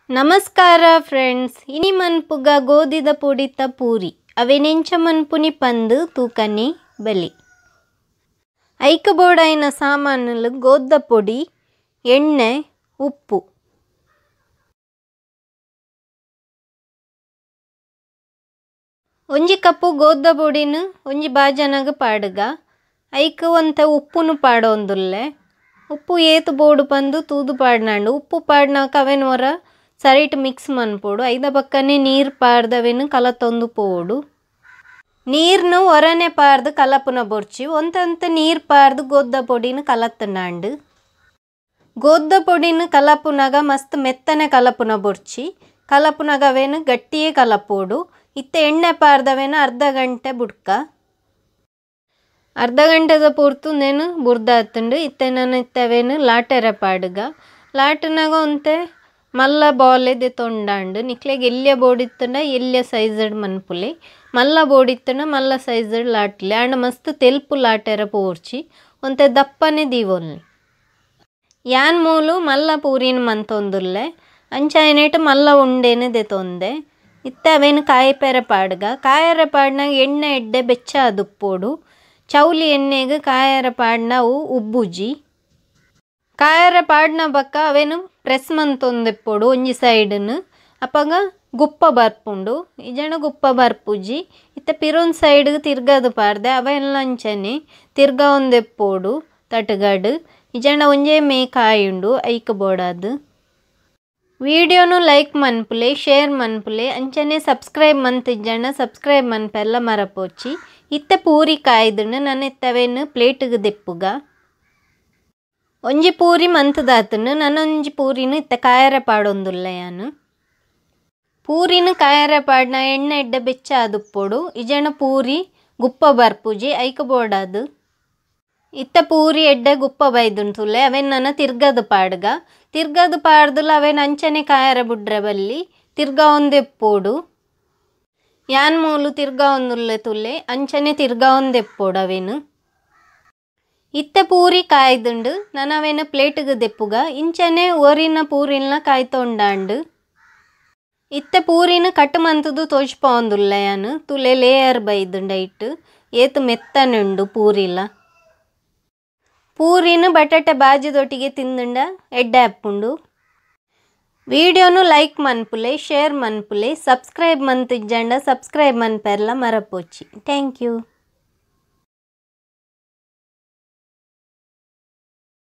ನಮಸ್ಕಾರ ಫ್ರೆಂಡ್ಸ್, ಇನಿ ಮನ್ಪುಗ ಗೋಧಿದ ಪೊಡಿತ ಪೂರಿ ಅವೆನೆಂಚ ಮನ್ಪುನಿ ಪಂದು ತೂಕನಿ ಬಲಿ. ಐಕ ಬೋಡಾಯಿನ ಸಾಮಾನುಲು ಗೋಧ ಪೊಡಿ, ಎಣ್ಣೆ, ಉಪ್ಪು. ಒಂಜಿ ಕಪ್ಪು ಗೋಧ ಪೊಡಿನು ಒಂಜಿ ಬಾಜನಗ ಪಾಡುಗ. ಐಕ ಒಂತ ಉಪ್ಪುನು ಪಾಡೊಂದುಲ್ಲೆ. ಉಪ್ಪು ಏತು ಬೋಡು ಪಂದು ತೂದು ಪಾಡ್ನಾಂಡು. ಉಪ್ಪು ಪಾಡ್ನಾಕ ಅವೆನ್ ಹೊರ ಸರಿಟ್ ಮಿಕ್ಸ್ ಮನ್ಪೋಡು. ಐದ ಪಕ್ಕನೆ ನೀರು ಪಾರ್ದವೆನು ಕಲತೊಂದು ಪೋಡು. ನೀರ್ನು ಹೊರನೆ ಪಾರ್ದು ಕಲಪುನ ಬೊರ್ಚಿ ಒಂತಂತ ನೀರು ಪಾರ್ದು ಗೋಧ ಪೊಡಿನು ಕಲತ್ತನಾಂಡು. ಗೋಧ ಪೊಡಿನು ಕಲಪುನಗ ಮಸ್ತ್ ಮೆತ್ತನೆ ಕಲಪುನ ಬೊರ್ಚಿ ಕಲಪುನಗ ಅವೆನು ಗಟ್ಟಿಯೇ ಕಲಪೋಡು. ಇತ್ತೆ ಎಣ್ಣೆ ಪಾರ್ದವೆನು ಅರ್ಧ ಗಂಟೆ ಬುಡ್ಕ. ಅರ್ಧ ಗಂಟೆದ ಪೂರ್ತು ನೇನು ಬುರ್ದಾತುಂಡು. ಇತ್ತೆ ನಾನು ಇತ್ತವೇನು ಲಾಟೆರೆ ಪಾಡುಗ. ಲಾಟನಾಗ ಒಂತೆ ಮಲ್ಲ ಬಾಲೆದೆ ತೊಂಡಾಂಡು. ನಿಕ್ಲೆಗೆ ಎಲ್ಲಿಯ ಬೋಡಿತ್ತಂಡ ಎಲ್ಲಿಯ ಸೈಜಡ್ ಮನ್ಪುಲೆ. ಮಲ್ಲ ಬೋಡಿತ್ತಂಡ ಮಲ್ಲ ಸೈಜಡ್ ಲಾಟ್ಲೆ ಆಂಡ ಮಸ್ತ್ ತೆಲ್ಪು ಲಾಟೆರ ಪೋರ್ಚಿ ಒಂತೆ ದಪ್ಪನೆ ದೀವೊಲ್ಲೆ. ಯಾನ್ ಮೂಲು ಮಲ್ಲ ಪೂರಿನ ಮಂತೊಂದುಲ್ಲೆ. ಅಂಚಾಯನೇಟು ಮಲ್ಲ ಉಂಡೆನೆ ದೆತೊಂದೆ. ಇತ್ತೆ ಅವೇನು ಕಾಯಿಪೆರೆ ಪಾಡುಗ. ಕಾಯರೆ ಪಾಡ್ನಾಗ ಎಣ್ಣೆ ಎಡ್ಡೆ ಬೆಚ್ಚ ಅದುಪ್ಪೋಡು. ಚೌಲಿ ಎಣ್ಣೆಗೆ ಕಾಯರೆ ಪಾಡ್ನ ಅವು ಉಬ್ಬುಜಿ. ಕಾಯರೆ ಪಾಡ್ನ ಬಕ್ಕ ಅವೇನು ಪ್ರೆಸ್ ಮಂತೊಂದೆಪ್ಪೋಡು ಒಂಜಿ ಸೈಡ್ನು. ಅಪ್ಪಗ ಗುಪ್ಪ ಬರ್ಪುಂಡು. ಇಜಣ ಗುಪ್ಪ ಬರ್ಪುಜಿ. ಇತ್ತೆ ಪಿರೊಂದು ಸೈಡ್ಗೆ ತಿರ್ಗದು ಪಾಡ್ದೆ ಅವೆಲ್ಲ ಅಂಚನೆ ತಿರ್ಗ ಒಂದೆಪ್ಪೋಡು ತಟಗಡು. ಇಜಣ ಒಂಜೇ ಮೇ ಕಾಯುಂಡು ಐಕ ಬೋಡಾದು. ವಿಡಿಯೋನು ಲೈಕ್ ಮನ್ಪುಲೆ, ಶೇರ್ ಮನ್ಪುಲೆ, ಅಂಚನೆ ಸಬ್ಸ್ಕ್ರೈಬ್ ಮಂತಿಜ್ಜಣ ಸಬ್ಸ್ಕ್ರೈಬ್ ಮನ್ಪೆಲ್ಲ ಮರಪೋಚಿ. ಇತ್ತೆ ಪೂರಿ ಕಾಯ್ದುಂಡು ನಾನು ಇತ್ತವೇನು ಪ್ಲೇಟ್ಗೆ ದೆಪ್ಪುಗ. ಒಂಜಿ ಪೂರಿ ಮಂತದಾತುಂಡು. ನನ್ನೊಂಜಿ ಪೂರಿನು ಇತ್ತೆ ಕಾಯರೆ ಪಾಡೊಂದುಲ್ಲೆ ಯಾನು. ಪೂರಿನು ಕಾಯರೆ ಪಾಡ್ನ ಎಣ್ಣೆ ಎಡ್ಡೆ ಬೆಚ್ಚ ಆದುಪ್ಪೋಡು. ಇಜಣ ಪೂರಿ ಗುಪ್ಪ ಬರ್ಪುಜಿ ಐಕ ಬೋಡಾದು. ಇತ್ತೆ ಪೂರಿ ಎಡ್ಡೆ ಗುಪ್ಪ ಬೈದುಂಟುಲೆ ಅವೆನ್ ನನ್ನ ತಿರ್ಗದು ಪಾಡ್ಗ. ತಿರ್ಗದು ಪಾಡ್ದುಲ ಅವೆನ್ ಅಂಚನೆ ಕಾಯರೆ ಬುಡ್ರೆ ಬಲ್ಲಿ ತಿರ್ಗ ಒಂದೆಪ್ಪೋಡು. ಯಾನ್ ಮೂಲು ತಿರ್ಗ ಒಂದುಲ್ಲೆ ತುಲೆ ಅಂಚನೆ ತಿರ್ಗ ಒಂದೆಪ್ಪೋಡು ಅವೆನು. ಇತ್ತೆ ಪೂರಿ ಕಾಯ್ದುಂಡು ನಾನು ಅವೇನು ಪ್ಲೇಟ್ಗೆ ದೆಪ್ಪುಗ. ಇಂಚನೆ ಒರಿನ ಪೂರಿನ ಕಾಯ್ತೊಂಡಾಂಡು. ಇತ್ತೆ ಪೂರಿನ ಕಟ್ ಮಂತುದು ತೋಜ್ಪೊಂದುಲ್ಲೆ ಯಾನು. ತುಲೆ ಲೇಯರ್ ಬೈದುಂಡ ಇಟ್ಟು ಏತು ಮೆತ್ತನುಂಡು ಪೂರಿಲ. ಪೂರಿನು ಬಟಾಟೆ ಬಾಜಿದೊಟ್ಟಿಗೆ ತಿಂದುಂಡ ಎಡ್ಡೆ ಅಪ್ಪುಂಡು. ವಿಡಿಯೋನು ಲೈಕ್ ಮನ್ಪುಲೆ, ಶೇರ್ ಮನ್ಪುಲೆ, ಸಬ್ಸ್ಕ್ರೈಬ್ ಮಂತಿಜ್ಜಂಡ ಸಬ್ಸ್ಕ್ರೈಬ್ ಮನ್ಪೆರ್ಲ ಮರಪೋಚಿ. Thank you.